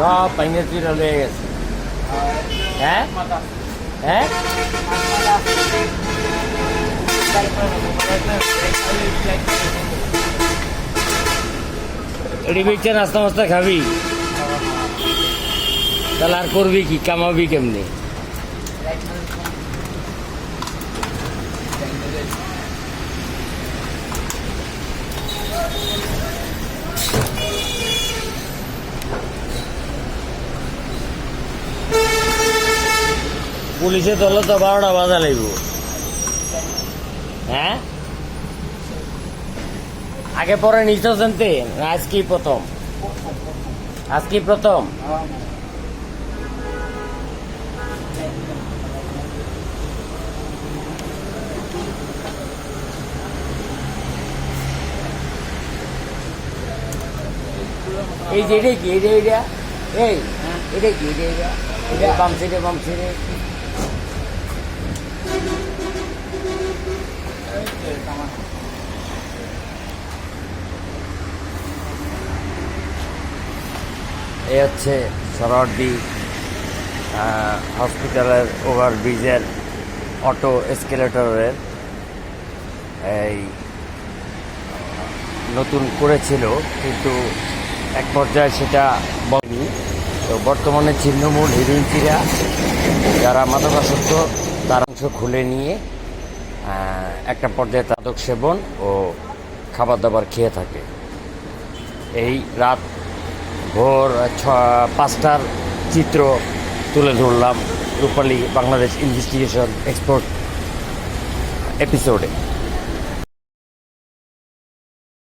সব পাইনে চুরা লয়ে গেছে। হ্যাঁ হ্যাঁ এটি বেচে নাস্তা মাস্তা খাবি, তাহলে আর করবি কি, কামাবি কেমনি? পুলিশে ধরলে তো 12টা বাজা লাগব। হ্যাঁ আগে পরে নিচে জানতে, আজকেই প্রথম? আজকেই প্রথম? এই যে এটা কি, এটা এটা এই এটা কি, এটা এটা এটা বাম সাইডে, বাম সাইডে এই হচ্ছে সরোয়ার্দী হসপিটালের ওভারব্রিজের অটো এসকেলেটরের এই নতুন করেছিল, কিন্তু এক পর্যায়ে সেটা বলেনি। তো বর্তমানে ছিন্নমূল হিরোইনচিরা যারা মাদকাসক্ত তার অংশ খুলে নিয়ে একটা পর্যায়ে মাদক সেবন ও খাবার দাবার খেয়ে থাকে। এই রাত ভোর 5টার চিত্র তুলে ধরলাম রূপালী বাংলাদেশ ইনভেস্টিগেশন এক্সপোর্ট এপিসোডে।